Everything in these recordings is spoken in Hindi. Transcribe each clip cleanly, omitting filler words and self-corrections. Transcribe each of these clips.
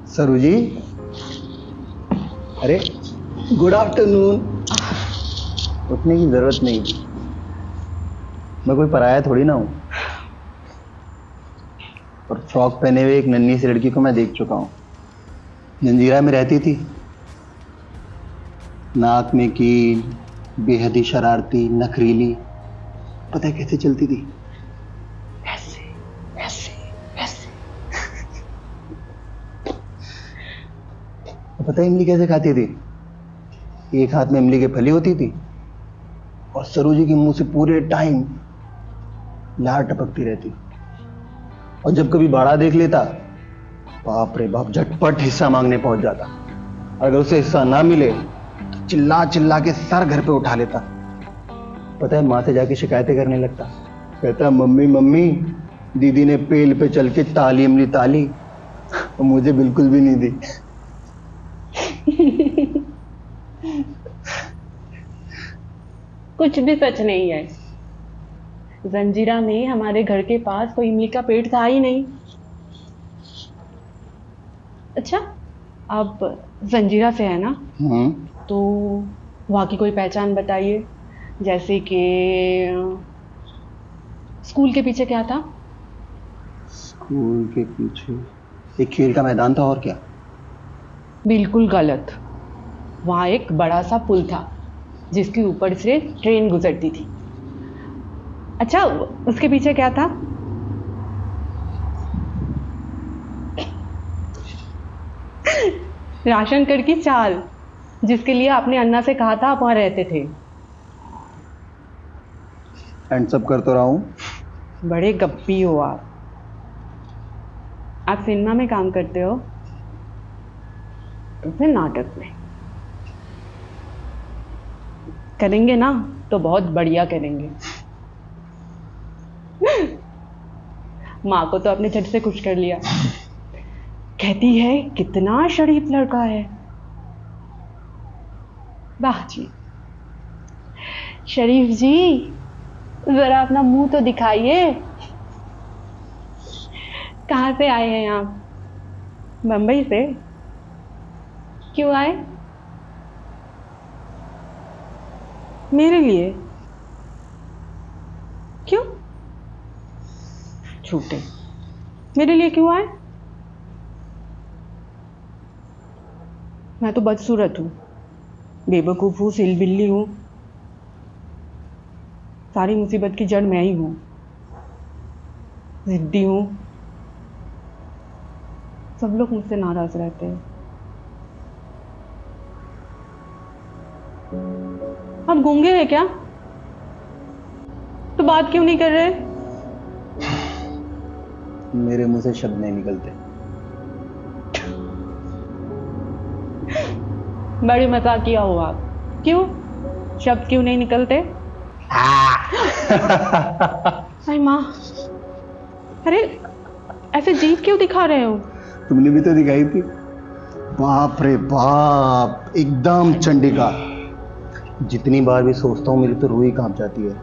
सरू जी, अरे गुड आफ्टरनून। उठने की जरूरत नहीं, मैं कोई पराया थोड़ी ना हूँ। और फ्रॉक पहने हुए एक नन्ही सी लड़की को मैं देख चुका हूँ। जंजीरा में रहती थी, नाक में कील, बेहद ही शरारती, नखरीली। पता है कैसे चलती थी? ऐसे ऐसे ऐसे। और पता है इमली कैसे खाती थी? एक हाथ में इमली की फली होती थी और सरू जी के मुंह से पूरे टाइम लार टपकती रहती। और जब कभी बाड़ा देख लेता, बाप रे बाप, झटपट हिस्सा मांगने पहुंच जाता। अगर उसे हिस्सा ना मिले तो चिल्ला चिल्ला के सर घर पे उठा लेता। पता है माँ से जाके शिकायतें करने लगता। कहता मम्मी मम्मी, दीदी ने पेल पे चल के ताली इमली ताली और मुझे बिल्कुल भी नहीं दी। कुछ भी सच नहीं है। जंजीरा में हमारे घर के पास कोई इमली का पेड़ था ही नहीं। अच्छा, आप जंजीरा से है ना? हम्म। तो वहाँ की कोई पहचान बताइए। जैसे कि स्कूल के पीछे क्या था? स्कूल के पीछे एक खेल का मैदान था, और क्या? बिल्कुल गलत। वहाँ एक बड़ा सा पुल था जिसके ऊपर से ट्रेन गुजरती थी। अच्छा, उसके पीछे क्या था? राशन कार्ड की चाल, जिसके लिए आपने अन्ना से कहा था आप वहाँ रहते थे। हैंड्स अप कर तो रहा हूँ। बड़े गप्पी हो आप। आप सिनेमा में काम करते हो तो फिर नाटक में करेंगे ना, तो बहुत बढ़िया करेंगे। माँ को तो आपने झट से खुश कर लिया। कहती है कितना शरीफ लड़का है। वाह जी। शरीफ जी, जरा अपना मुंह तो दिखाइए। कहाँ से आए हैं आप? बम्बई से? क्यों आए? मेरे लिए? क्यों? झूठे। मेरे लिए क्यों आए? मैं तो बदसूरत हूँ, बेवकूफ हूँ, सिलबिल्ली हूँ। सारी मुसीबत की जड़ मैं ही हूँ। जिद्दी हूँ। सब लोग मुझसे नाराज रहते हैं। आप गूंगे हैं क्या? तो बात क्यों नहीं कर रहे? मेरे मुंह से शब्द नहीं निकलते। बड़े मजाकिया हो आप। क्यों? शब्द क्यों नहीं निकलते? अरे माँ, अरे ऐसे जीभ क्यों दिखा रहे हो? तुमने भी तो दिखाई थी। बाप रे बाप, एकदम चंडिका। जितनी बार भी सोचता हूँ मेरी तो रूह ही कांप जाती है।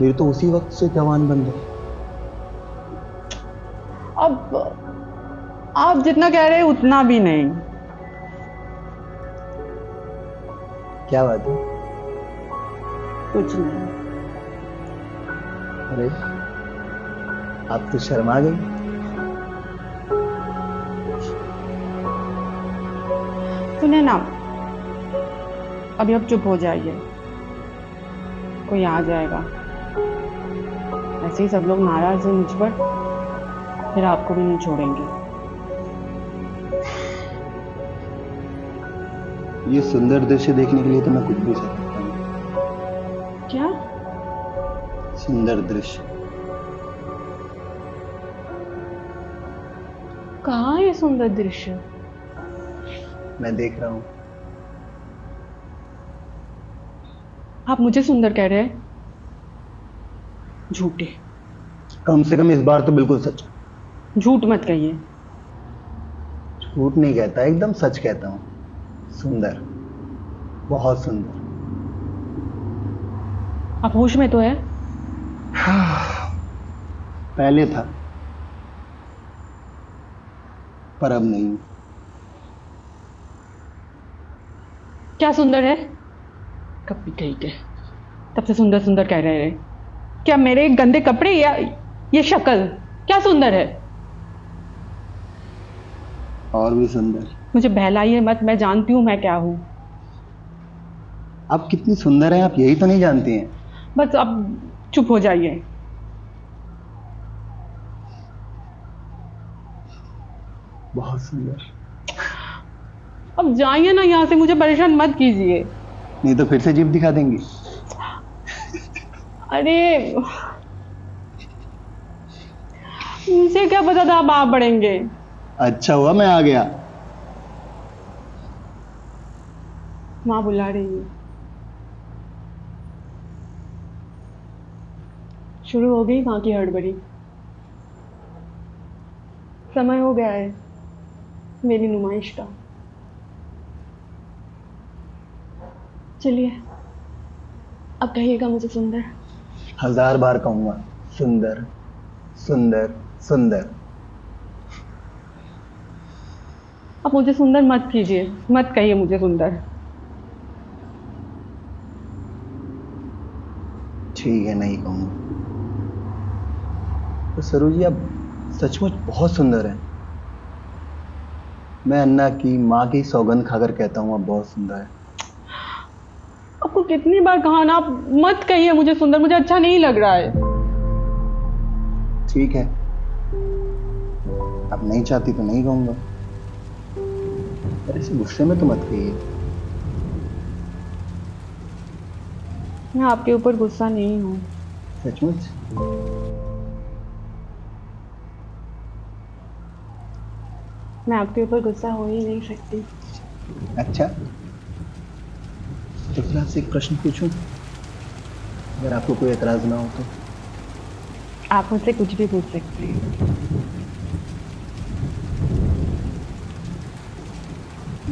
मेरी तो उसी वक्त से जवान बंद है। अब आप जितना कह रहे हैं उतना भी नहीं। क्या बात है? कुछ नहीं। अरे आप तो शर्मा गई। सुने ना, अभी आप चुप हो जाइए। कोई आ जाएगा। ऐसे ही सब लोग नाराज हैं मुझ पर, फिर आपको भी नहीं छोड़ेंगे। ये सुंदर दृश्य देखने के लिए तो मैं कुछ भी कर सकता हूँ। क्या? सुंदर दृश्य। कहाँ है सुंदर दृश्य? मैं देख रहा हूँ। आप मुझे सुंदर कह रहे हैं? झूठे। कम से कम इस बार तो बिल्कुल सच। झूठ मत कहिए। झूठ नहीं कहता, एकदम सच कहता हूँ। सुंदर, बहुत सुंदर। आप होश में तो है? पहले था, पर अब नहीं। क्या सुंदर है? कभी कहीं के तब से सुंदर सुंदर कह रहे हैं। क्या मेरे गंदे कपड़े या ये शक्ल क्या सुंदर है? और भी सुंदर। मुझे बहलाइए मत, मैं जानती हूं मैं क्या हूं। आप कितनी सुंदर हैं, आप यही तो नहीं जानती हैं। बस अब चुप हो जाइए। बहुत सुंदर। अब जाइए ना यहाँ से, मुझे परेशान मत कीजिए। नहीं तो फिर से जीभ दिखा देंगी। अरे मुझे क्या पता था आप पढ़ेंगे। अच्छा हुआ मैं आ गया। माँ बुला रही है। शुरू हो गई माँ की हड़बड़ी। समय हो गया है मेरी नुमाइश का। चलिए अब कहिएगा मुझे सुंदर। 1000 बार कहूंगा, सुंदर सुंदर सुंदर। अब मुझे सुंदर मत कीजिए, मत कहिए मुझे सुंदर। ठीक है, नहीं कहूंगा। तो सरू जी, आप सचमुच बहुत सुंदर हैं। मैं अन्ना की माँ की सौगंध खाकर कहता हूँ, आप बहुत सुंदर हैं। आपको कितनी बार कहा ना, आप मत कहिए मुझे सुंदर, मुझे अच्छा नहीं लग रहा है। ठीक है, आप नहीं चाहती तो नहीं कहूंगा। पर ऐसे गुस्से में तो मत कहिए। मैं आपके ऊपर गुस्सा नहीं हूँ। सचमुच? मैं आपके ऊपर गुस्सा हो ही नहीं सकती। अच्छा, तो फिर आपसे एक प्रश्न पूछूं, अगर आपको कोई एतराज ना हो तो। आप मुझसे कुछ भी पूछ सकते हैं।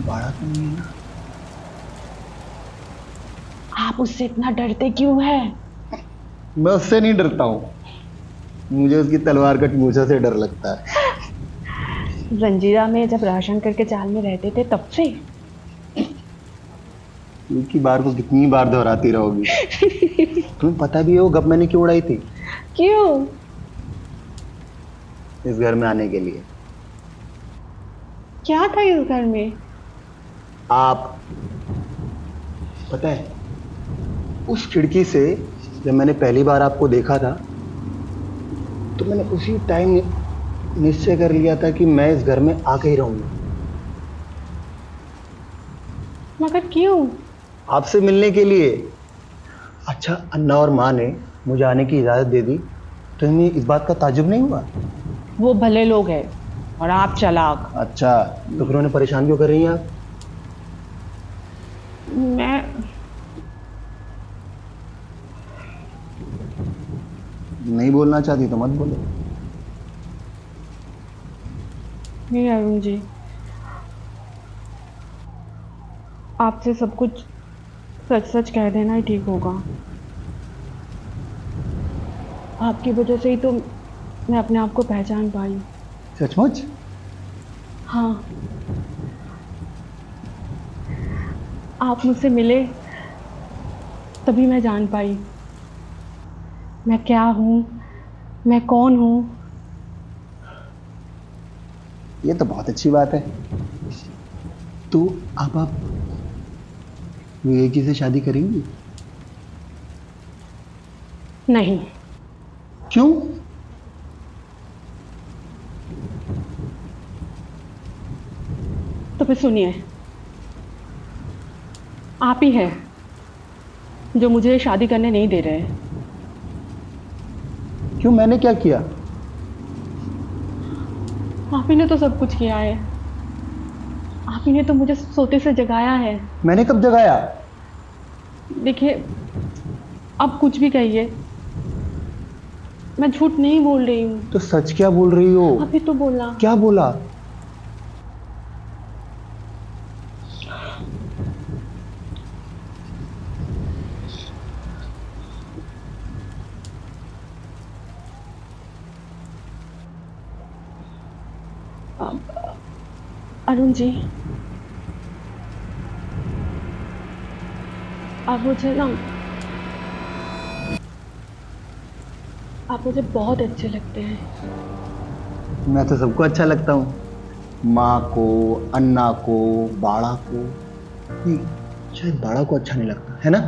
बाड़ा तो नहीं है ना? आप उससे इतना डरते क्यों हैं? मैं उससे नहीं डरता हूँ, मुझे उसकी तलवार कट मूछों से डर लगता है। जंजीरा में जब राशन करके चाल में रहते थे तब से? एक ही बार को कितनी बार दोहराती रहोगी? तुम्हें पता भी है वो गप मैंने क्यों उड़ाई थी? क्यों? इस घर में आने के लिए। क्या था इस घर में? आप, पता है, उस खिड़की से जब मैंने पहली बार आपको देखा था तो मैंने उसी टाइम निश्चय कर लिया था कि मैं इस घर में आके ही रहूंगा। मगर क्यों? आपसे मिलने के लिए। अच्छा, अन्ना और माँ ने मुझे आने की इजाजत दे दी तो इन्हें इस बात का ताज्जुब नहीं हुआ? वो भले लोग हैं और आप चालाक। अच्छा, तो फिर उन्हें परेशान क्यों कर रही हैं आप? मैं नहीं बोलना चाहती तो मत बोलो। नहीं अरुण जी, आपसे सब कुछ सच सच कह देना ही ठीक होगा। आपकी वजह से ही तो मैं अपने आप को पहचान पाई। सचमुच? हाँ, आप मुझसे मिले तभी मैं जान पाई मैं क्या हूँ, मैं कौन हूँ। ये तो बहुत अच्छी बात है। तो अब आप विवेक जी से शादी करेंगी? नहीं। क्यों? तो फिर सुनिए, आप ही है जो मुझे शादी करने नहीं दे रहे। क्यों, मैंने क्या किया? आप ही ने तो सब कुछ किया है। आप ही ने तो मुझे सोते से जगाया है। मैंने कब जगाया? देखिए, आप कुछ भी कहिए, मैं झूठ नहीं बोल रही हूँ। तो सच क्या बोल रही हो? आप ही तो बोला। क्या बोला? अरुण जी, आप मुझे ना आप मुझे बहुत अच्छे लगते हैं। मैं तो सबको अच्छा लगता हूँ, माँ को, अन्ना को, बाड़ा को। नहीं, शायद बाड़ा को अच्छा नहीं लगता है ना।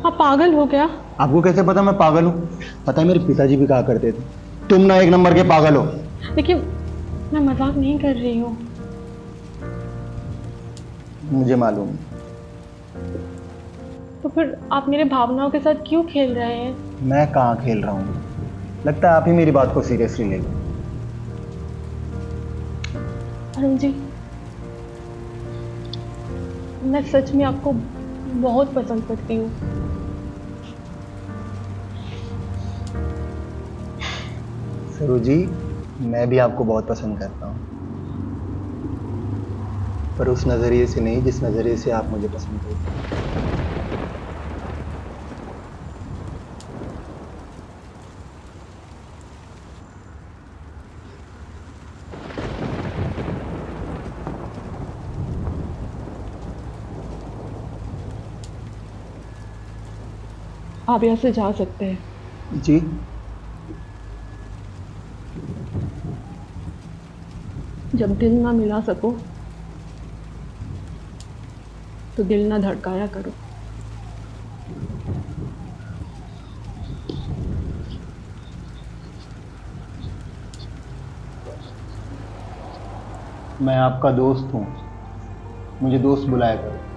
आप पागल हो क्या? आपको कैसे पता मैं पागल हूँ? पता है मेरे पिताजी भी कहा करते थे, तुम ना एक नंबर के पागल हो। देखिए, मैं मजाक नहीं कर रही हूँ। मुझे मालूम है। तो फिर आप मेरे भावनाओं के साथ क्यों खेल रहे हैं? मैं कहाँ खेल रहा हूँ, लगता है आप ही मेरी बात को सीरियसली ले गए। अरुण जी, मैं सच में आपको बहुत पसंद करती हूँ। सरोजी, मैं भी आपको बहुत पसंद करता हूँ, पर उस नजरिए से नहीं जिस नजरिए से आप मुझे पसंद करते हैं। आप यहाँ से जा सकते हैं। जी। जब दिल ना मिला सको तो दिल ना धड़काया करो। मैं आपका दोस्त हूँ, मुझे दोस्त बुलाया करो।